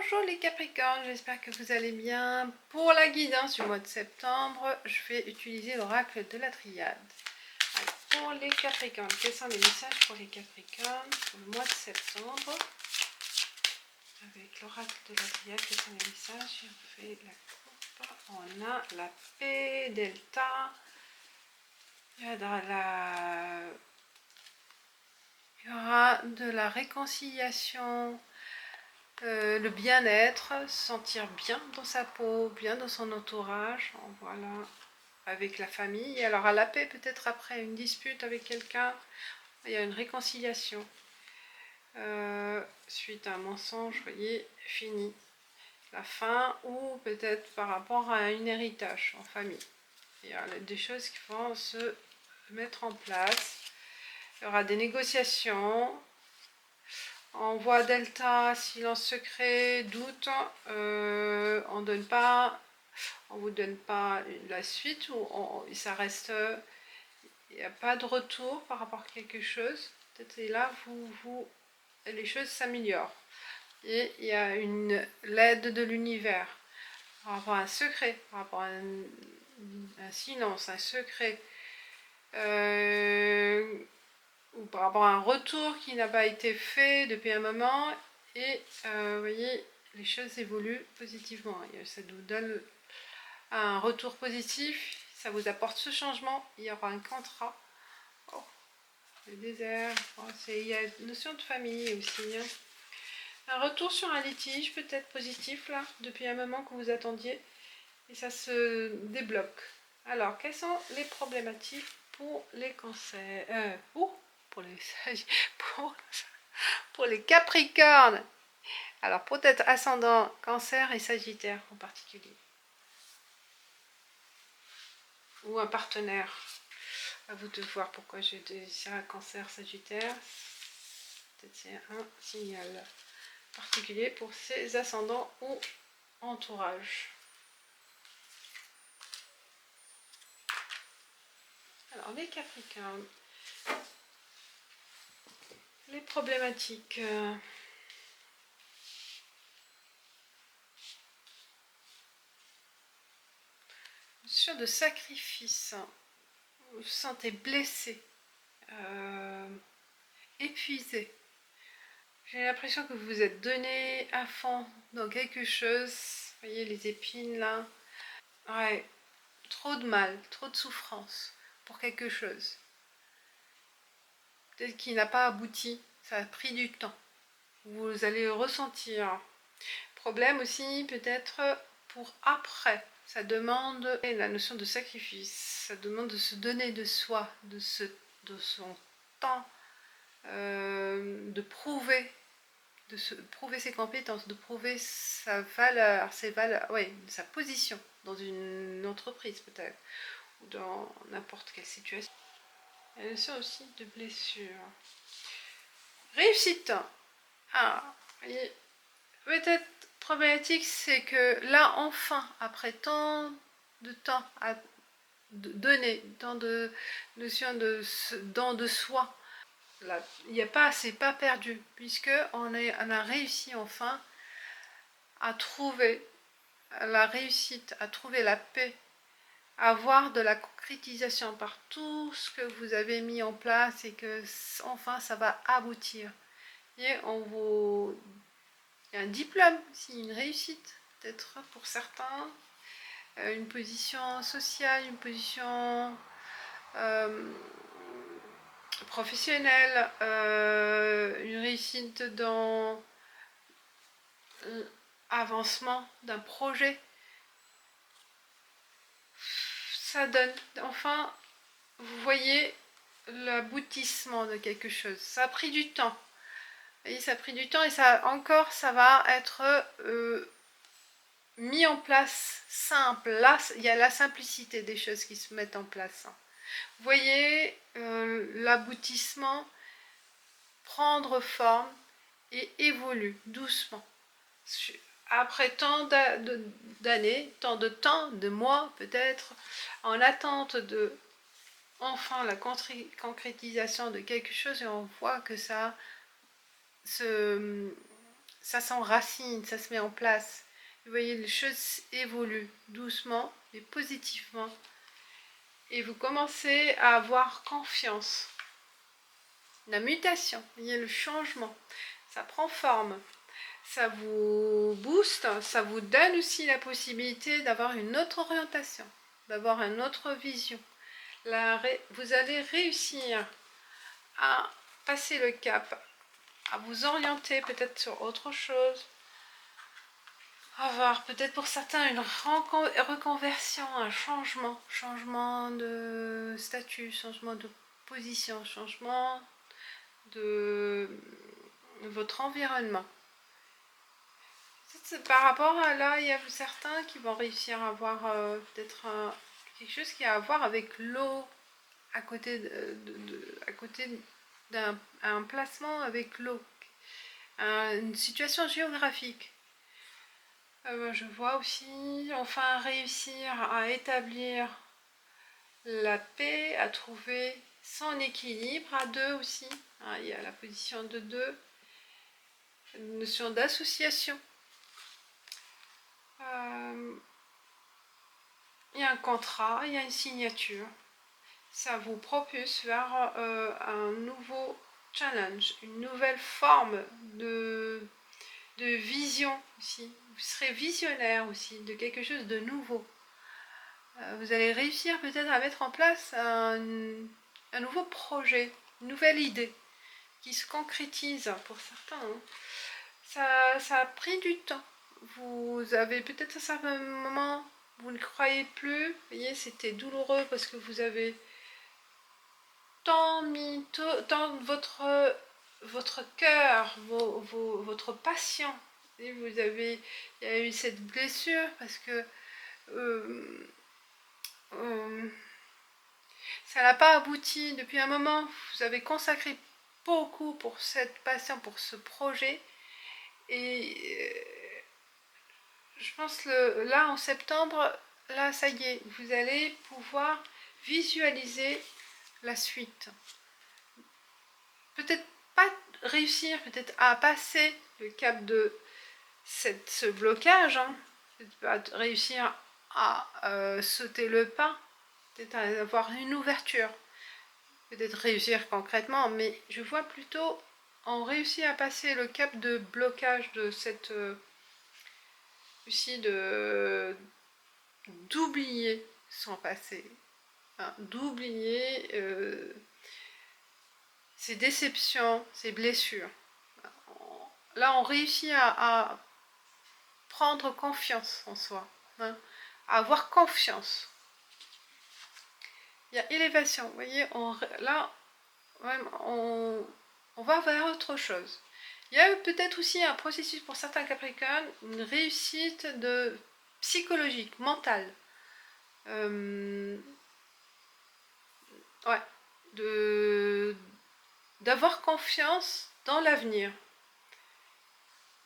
Bonjour les Capricornes, j'espère que vous allez bien. Pour la guidance du mois de septembre, je vais utiliser l'oracle de la Triade. Alors, pour les Capricornes, quels sont les messages pour les Capricornes pour le mois de septembre? Avec l'oracle de la Triade, quels sont les messages? On fait la coupe, on a la paix, delta, il y aura de la réconciliation, le bien-être, se sentir bien dans sa peau, bien dans son entourage, voilà, avec la famille. Alors à la paix, peut-être après une dispute avec quelqu'un, il y a une réconciliation. Suite à un mensonge, vous voyez, fini. La fin, ou peut-être par rapport à un héritage en famille. Il y a des choses qui vont se mettre en place. Il y aura des négociations. En voie delta, silence secret, doute, on vous donne pas la suite, ou ça reste, il n'y a pas de retour par rapport à quelque chose. Peut-être et là, les choses s'améliorent. Et il y a l'aide de l'univers par rapport à un secret, par rapport à un silence, un secret. Ou par rapport à un retour qui n'a pas été fait depuis un moment, et vous voyez, les choses évoluent positivement, et ça nous donne un retour positif, ça vous apporte ce changement, il y aura un contrat, oh, le désert, oh, il y a une notion de famille aussi, hein. Un retour sur un litige peut-être positif là, depuis un moment que vous attendiez, et ça se débloque. Alors, quelles sont les problématiques pour les cancers, pour les pour les Capricornes? Alors, peut-être ascendant Cancer et Sagittaire en particulier. Ou un partenaire. À vous de voir pourquoi j'ai dit un Cancer, Sagittaire. Peut-être c'est un signal particulier pour ces ascendants ou entourage. Alors, les Capricornes. Les problématiques. Sur de sacrifice. Vous vous sentez blessé. Épuisé. J'ai l'impression que vous vous êtes donné à fond dans quelque chose. Vous voyez les épines là. Ouais, trop de mal, trop de souffrance pour quelque chose. Peut-être qu'il n'a pas abouti, ça a pris du temps. Vous allez ressentir. Problème aussi peut-être pour après. Ça demande la notion de sacrifice. Ça demande de se donner de soi, de son temps, de prouver ses compétences, de prouver sa valeur, sa position dans une entreprise peut-être, ou dans n'importe quelle situation. Il y a une notion aussi de blessure. Réussite. Ah, voyez, peut-être problématique, c'est que là, enfin, après tant de temps à donner, tant de notions de don de soi, là, il n'y a pas, c'est pas perdu, puisque on a réussi enfin à trouver la réussite, à trouver la paix, à avoir de la concrétisation par tout ce que vous avez mis en place, et que enfin ça va aboutir. Et il y a un diplôme, aussi une réussite peut-être pour certains, une position sociale, une position professionnelle, une réussite dans l'avancement d'un projet. Ça donne, enfin, vous voyez l'aboutissement de quelque chose. Ça a pris du temps. Vous voyez, ça a pris du temps, et ça va être mis en place simple. Là, il y a la simplicité des choses qui se mettent en place. Vous voyez l'aboutissement prendre forme et évolue doucement. Après tant d'années, tant de temps, de mois peut-être, en attente de enfin la concrétisation de quelque chose, et on voit que ça se ça s'enracine, ça se met en place. Vous voyez, les choses évoluent doucement mais positivement. Et vous commencez à avoir confiance. La mutation, vous voyez, le changement, ça prend forme. Ça vous booste, ça vous donne aussi la possibilité d'avoir une autre orientation, d'avoir une autre vision. Vous allez réussir à passer le cap, à vous orienter peut-être sur autre chose, avoir peut-être pour certains une reconversion, un changement de statut, changement de position, changement de votre environnement. Par rapport à là, il y a certains qui vont réussir à avoir peut-être quelque chose qui a à voir avec l'eau à côté à côté d'un placement avec l'eau, une situation géographique. Je vois aussi enfin réussir à établir la paix, à trouver son équilibre à deux aussi. Il y a la position de deux, une notion d'association. Il y a un contrat, il y a une signature. Ça vous propulse vers un nouveau challenge, une nouvelle forme de vision aussi. Vous serez visionnaire aussi de quelque chose de nouveau. Vous allez réussir peut-être à mettre en place un nouveau projet, une nouvelle idée qui se concrétise pour certains. Ça a pris du temps. Vous avez peut-être à un certain moment, vous ne croyez plus. Vous voyez, c'était douloureux parce que vous avez tant mis tant votre cœur, votre passion. Et il y a eu cette blessure parce que ça n'a pas abouti depuis un moment. Vous avez consacré beaucoup pour cette passion, pour ce projet. Et je pense là en septembre, là ça y est, vous allez pouvoir visualiser la suite. Peut-être pas réussir peut-être à passer le cap de ce blocage, peut-être réussir à sauter le pas, peut-être avoir une ouverture, peut-être réussir concrètement, mais je vois plutôt en réussir à passer le cap de blocage de cette aussi d'oublier son passé, d'oublier ses déceptions, ses blessures. Là, on réussit à prendre confiance en soi, à avoir confiance. Il y a élévation, vous voyez, là, on va vers autre chose. Il y a peut-être aussi un processus pour certains Capricornes, une réussite psychologique, mentale. D'avoir confiance dans l'avenir,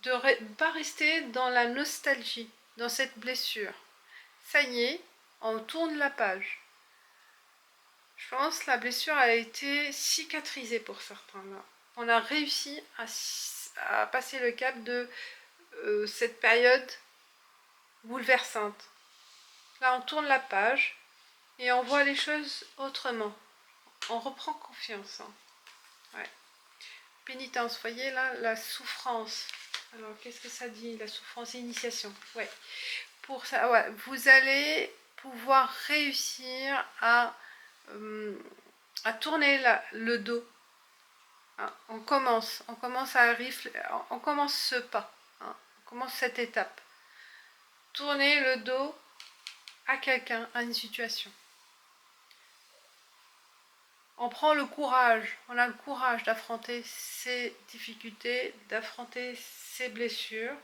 de ne pas rester dans la nostalgie, dans cette blessure. Ça y est, on tourne la page. Je pense que la blessure a été cicatrisée pour certains là. On a réussi à passer le cap de cette période bouleversante. Là, on tourne la page et on voit les choses autrement. On reprend confiance. Ouais. Pénitence, vous voyez là, la souffrance. Alors, qu'est-ce que ça dit, la souffrance, initiation. Ouais. Pour ça, ouais, vous allez pouvoir réussir à tourner le dos. On commence on commence ce pas, on commence cette étape. Tourner le dos à quelqu'un, à une situation. On prend le courage, on a le courage d'affronter ces difficultés, d'affronter ces blessures,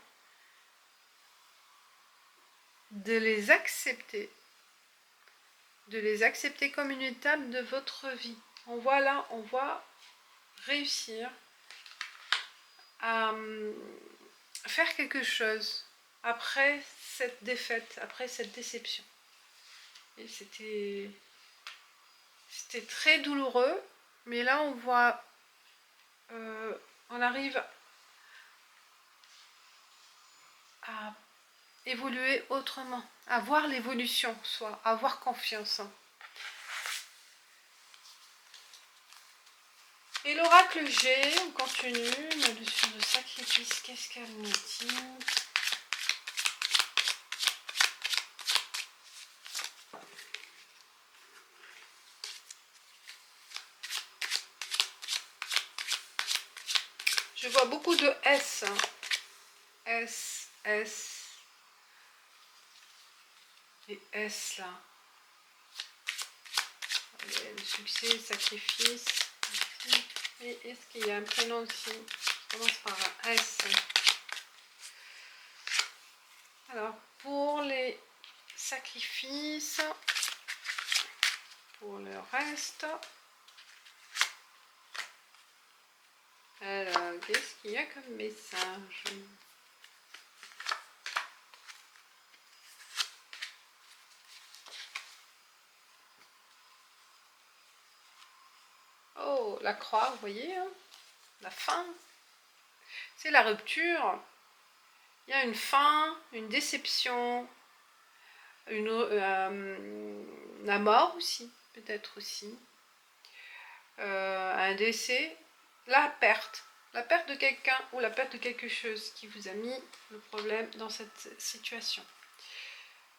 de les accepter comme une étape de votre vie. On voit réussir à faire quelque chose après cette défaite, après cette déception. Et c'était très douloureux, mais là on voit, on arrive évoluer autrement, à voir l'évolution, soit avoir confiance. Et l'oracle G, on continue, la notion de sacrifice, qu'est-ce qu'elle nous dit? Je vois beaucoup de S. S, S. Et S là. Le succès, le sacrifice. Et est-ce qu'il y a un prénom aussi? Je commence par un S. Alors, pour les sacrifices, pour le reste, alors, qu'est-ce qu'il y a comme message? Oh, la croix, vous voyez, hein, la fin. C'est la rupture. Il y a une fin, une déception, la mort aussi, peut-être aussi, un décès, la perte de quelqu'un ou la perte de quelque chose qui vous a mis le problème dans cette situation.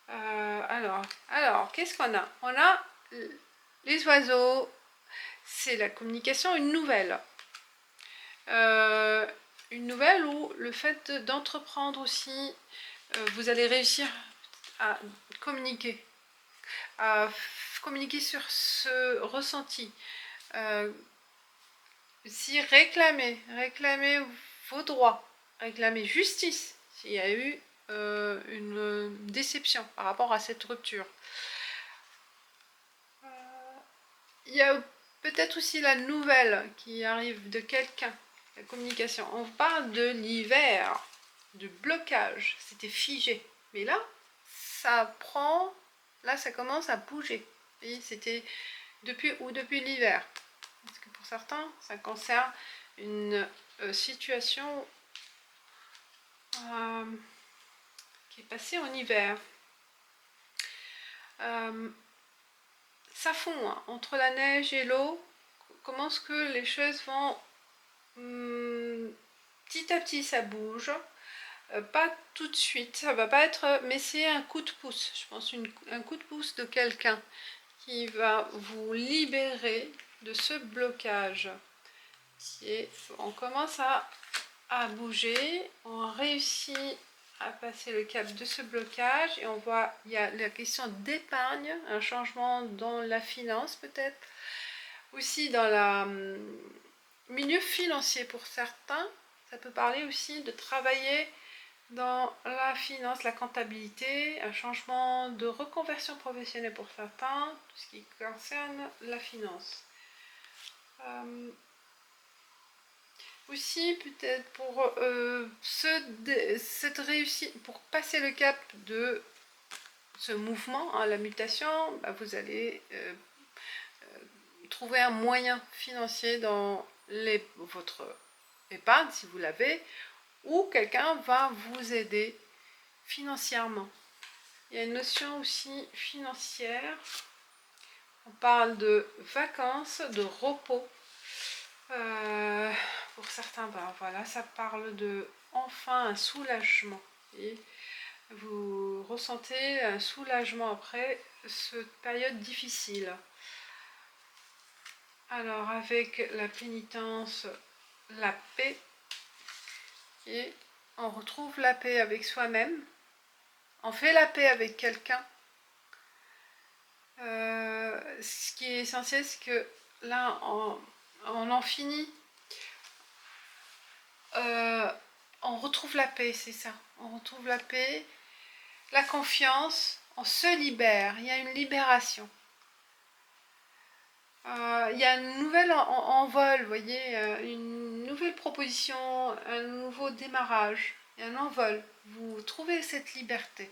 Alors qu'est-ce qu'on a? On a les oiseaux, c'est la communication, une nouvelle. Une nouvelle où le fait d'entreprendre aussi, vous allez réussir à communiquer sur ce ressenti. Si réclamer vos droits, réclamer justice, s'il y a eu une déception par rapport à cette rupture. Il y a peut-être aussi la nouvelle qui arrive de quelqu'un, la communication. On parle de l'hiver, du blocage, c'était figé. Mais là, ça commence à bouger. Et c'était depuis l'hiver. Parce que pour certains, ça concerne une situation qui est passée en hiver. Ça fond, hein, entre la neige et l'eau. Comment est-ce que les choses vont petit à petit, ça bouge. Pas tout de suite, ça va pas être, mais c'est un coup de pouce. Je pense un coup de pouce de quelqu'un qui va vous libérer de ce blocage. On commence à bouger, on réussit à passer le cap de ce blocage et on voit, il y a la question d'épargne, un changement dans la finance peut-être, aussi dans le milieu financier pour certains. Ça peut parler aussi de travailler dans la finance, la comptabilité, un changement de reconversion professionnelle pour certains, tout ce qui concerne la finance. Aussi peut-être pour cette réussite, pour passer le cap de ce mouvement, hein, la mutation, bah, vous allez trouver un moyen financier dans votre épargne si vous l'avez, ou quelqu'un va vous aider financièrement. Il y a une notion aussi financière. On parle de vacances, de repos. Pour certains, ben voilà, ça parle de enfin un soulagement. Et vous ressentez un soulagement après cette période difficile. Alors avec la pénitence, la paix, et on retrouve la paix avec soi-même. On fait la paix avec quelqu'un. Ce qui est essentiel, c'est que là, on en finit. On retrouve la paix, c'est ça. On retrouve la paix, la confiance, on se libère. Il y a une libération. Il y a un nouvel envol, vous voyez, une nouvelle proposition, un nouveau démarrage, il y a un envol. Vous trouvez cette liberté.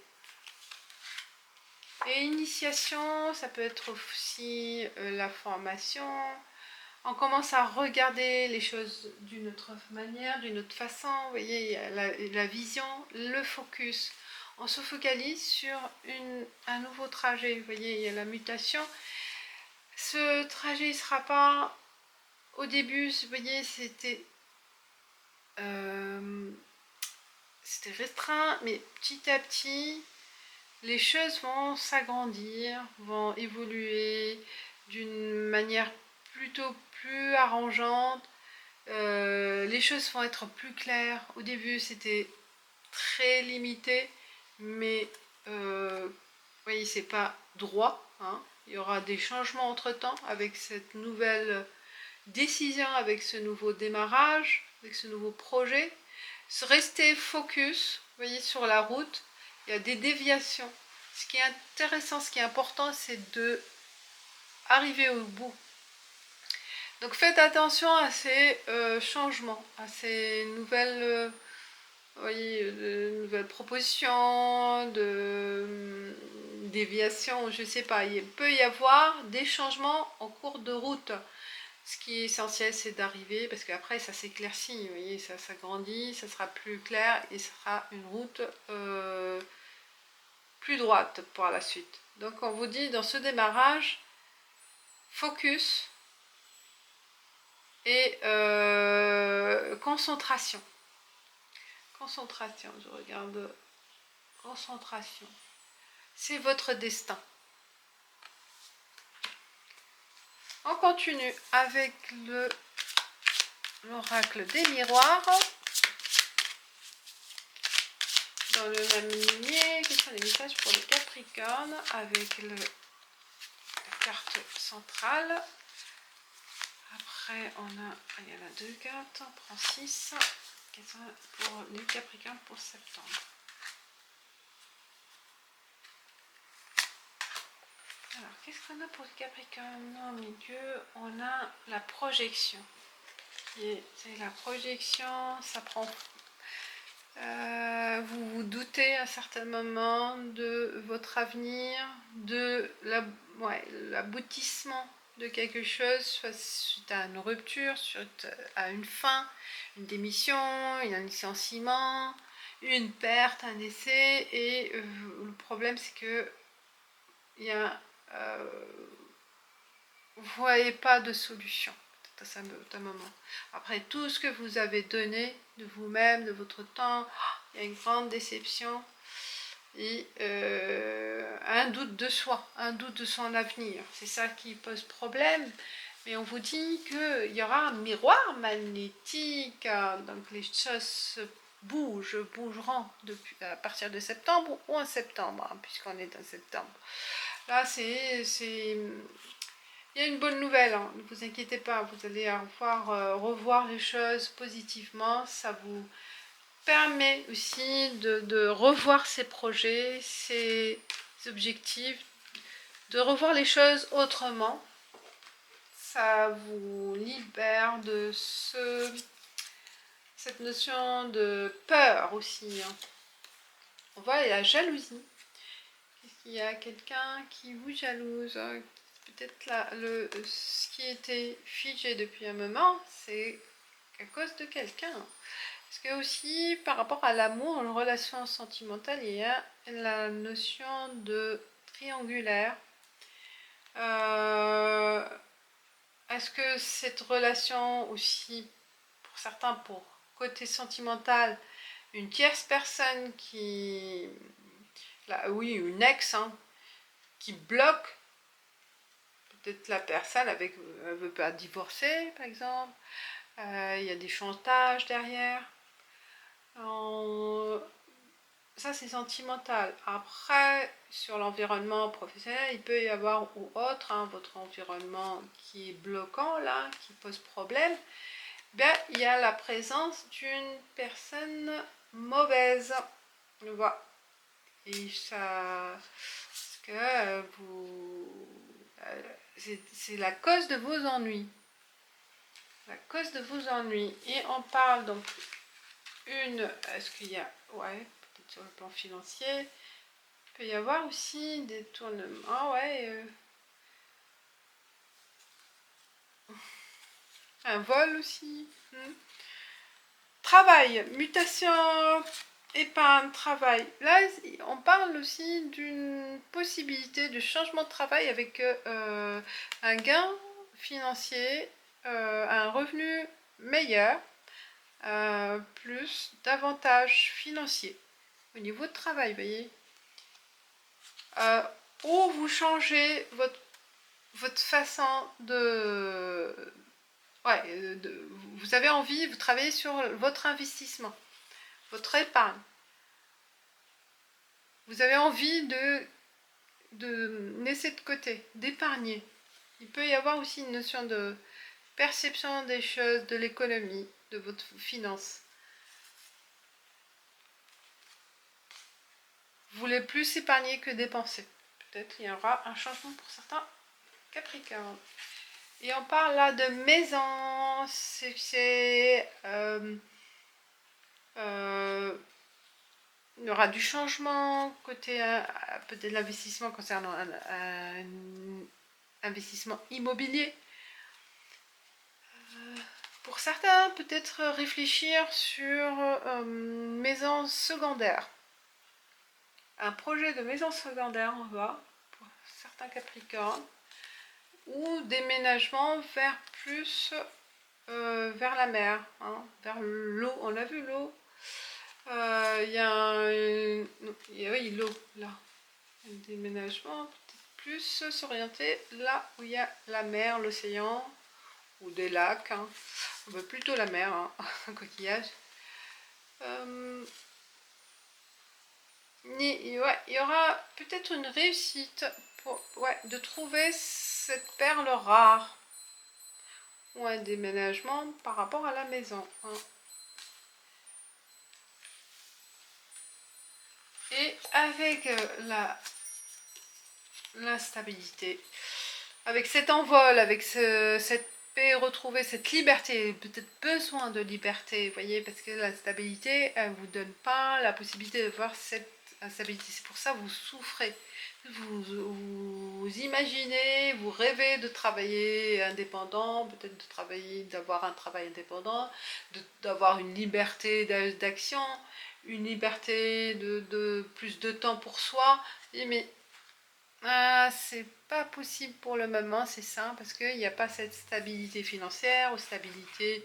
Et initiation, ça peut être aussi la formation. On commence à regarder les choses d'une autre manière, d'une autre façon. Vous voyez, la vision, le focus. on se focalise sur un nouveau trajet. Vous voyez, il y a la mutation. Ce trajet ne sera pas au début, vous voyez, c'était restreint, mais petit à petit, les choses vont s'agrandir, vont évoluer d'une manière plutôt plus arrangeante. Les choses vont être plus claires. Au début, c'était très limité, mais vous voyez, c'est pas droit, hein. Il y aura des changements entre-temps avec cette nouvelle décision, avec ce nouveau démarrage, avec ce nouveau projet. Rester focus, vous voyez, sur la route. Il y a des déviations. Ce qui est intéressant, ce qui est important, c'est de arriver au bout. Donc faites attention à ces changements, à ces nouvelles, voyez, de nouvelles propositions, de déviations, je ne sais pas. Il peut y avoir des changements en cours de route. Ce qui est essentiel, c'est d'arriver, parce qu'après, ça s'éclaircit, vous voyez, ça s'agrandit, ça sera plus clair, et ça sera une route plus droite pour la suite. Donc on vous dit, dans ce démarrage, focus et concentration. Concentration, je regarde. Concentration. C'est votre destin. On continue avec l'oracle des miroirs. Dans le même lignée, quels sont les messages pour les Capricornes avec la carte centrale. Après, il y en a 2 cartes, on prend 6. Quels sont pour les Capricornes pour septembre? Alors, qu'est-ce qu'on a pour les Capricornes? Au milieu, on a la projection. C'est la projection, ça prend... vous vous doutez à certains moments de votre avenir, de l'aboutissement de quelque chose, soit suite à une rupture, suite à une fin, une démission, un licenciement, une perte, un décès. Et le problème, c'est que vous ne voyez pas de solution à un moment. Après tout ce que vous avez donné de vous-même, de votre temps, il y a une grande déception et un doute de soi, un doute de son avenir. C'est ça qui pose problème. Mais on vous dit qu'il y aura un miroir magnétique, donc les choses bougeront à partir de septembre ou en septembre, hein, puisqu'on est en septembre. Là, il y a une bonne nouvelle, hein. Ne vous inquiétez pas, vous allez revoir les choses positivement. Ça vous permet aussi de revoir ses projets, ses objectifs, de revoir les choses autrement. Ça vous libère de cette notion de peur aussi, hein. On voit la jalousie. Est-ce qu'il y a quelqu'un qui vous jalouse? Peut-être là, ce qui était figé depuis un moment, c'est à cause de quelqu'un. Parce que aussi, par rapport à l'amour, une relation sentimentale, il y a la notion de triangulaire. Est-ce que cette relation aussi, pour certains, pour côté sentimental, une tierce personne oui, une ex, hein, qui bloque peut-être la personne, elle ne veut pas divorcer, par exemple. Il y a des chantages derrière. Ça, c'est sentimental. Après, sur l'environnement professionnel, il peut y avoir ou autre, hein, votre environnement qui est bloquant, là, qui pose problème. Bien, il y a la présence d'une personne mauvaise. On voit. Et ça... Parce que c'est la cause de vos ennuis. La cause de vos ennuis. Et on parle donc est-ce qu'il y a... Ouais, peut-être sur le plan financier. Il peut y avoir aussi des tournements. Ah ouais. Un vol aussi. Travail, mutation épargne, travail. Là, on parle aussi d'une possibilité de changement de travail avec un gain financier, un revenu meilleur, plus d'avantages financiers au niveau de travail, vous voyez. Ou vous changez votre façon de... Ouais, vous avez envie, vous travaillez sur votre investissement, votre épargne. Vous avez envie de laisser de côté, d'épargner. Il peut y avoir aussi une notion de perception des choses, de l'économie, de votre finance. Vous voulez plus épargner que dépenser. Peut-être il y aura un changement pour certains Capricornes. Et on parle là de maison, il y aura du changement côté peut-être l'investissement concernant un investissement immobilier. Pour certains, peut-être réfléchir sur maison secondaire. Un projet de maison secondaire, on va, pour certains Capricornes, ou déménagement vers plus vers la mer, hein, vers l'eau. On a vu l'eau. Il y a oui, l'eau, là. Un déménagement, peut-être plus s'orienter là où il y a la mer, l'océan, ou des lacs. Hein. Plutôt la mer, hein, un coquillage. Il y aura peut-être une réussite pour, de trouver cette perle rare ou un déménagement par rapport à la maison. Hein. Et avec l'instabilité, avec cet envol, avec cette paix retrouvée, cette liberté, peut-être besoin de liberté, vous voyez, parce que la stabilité, elle ne vous donne pas la possibilité de voir cette instabilité. C'est pour ça que vous souffrez. Vous imaginez, vous rêvez de travailler indépendant, peut-être de travailler, d'avoir un travail indépendant, d'avoir une liberté d'action, une liberté de plus de temps pour soi. Mais c'est pas possible pour le moment, c'est ça, parce qu'il n'y a pas cette stabilité financière ou stabilité.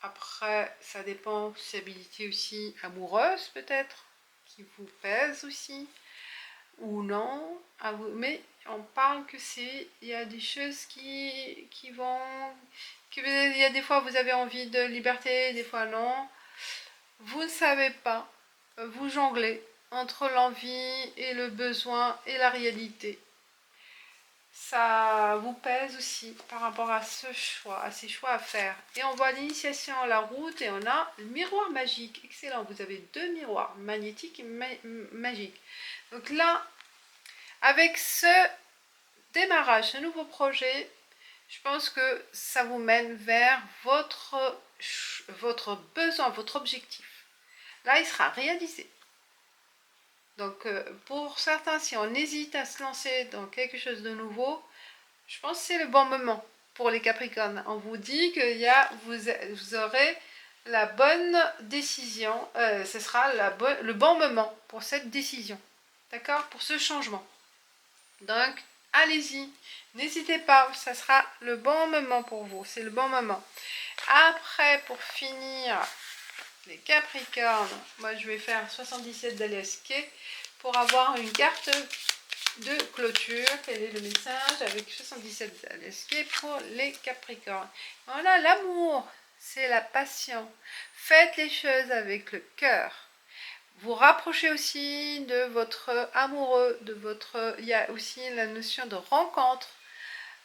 Après, ça dépend, stabilité aussi amoureuse peut-être, qui vous pèse aussi, ou non. Mais on parle que il y a des choses qui vont, il y a des fois vous avez envie de liberté, des fois non. Vous ne savez pas, vous jonglez entre l'envie et le besoin et la réalité. Ça vous pèse aussi par rapport à ce choix, à ces choix à faire. Et on voit l'initiation, la route, et on a le miroir magique. Excellent, vous avez deux miroirs, magnétiques et magiques. Donc là, avec ce démarrage, ce nouveau projet, je pense que ça vous mène vers votre besoin, votre objectif. Là, il sera réalisé. Donc, pour certains, si on hésite à se lancer dans quelque chose de nouveau, je pense que c'est le bon moment pour les Capricornes. On vous dit que vous aurez la bonne décision, ce sera le bon moment pour cette décision, d'accord, pour ce changement. Donc, allez-y, n'hésitez pas, ça sera le bon moment pour vous, c'est le bon moment. Après, pour finir, les Capricornes, moi je vais faire 77 d'Alesque pour avoir une carte de clôture. Quel est le message avec 77 d'Alesque pour les Capricornes? Voilà, l'amour, c'est la passion. Faites les choses avec le cœur. Vous rapprochez aussi de votre amoureux, il y a aussi la notion de rencontre,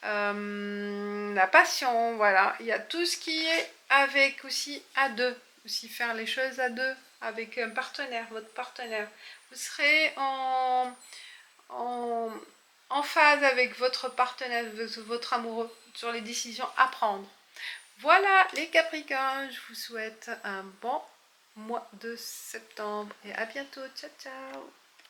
la passion, voilà. Il y a tout ce qui est avec aussi à deux, aussi faire les choses à deux, avec un partenaire, votre partenaire. Vous serez en phase avec votre partenaire, votre amoureux, sur les décisions à prendre. Voilà les Capricornes, je vous souhaite un bon mois de septembre et à bientôt, ciao ciao.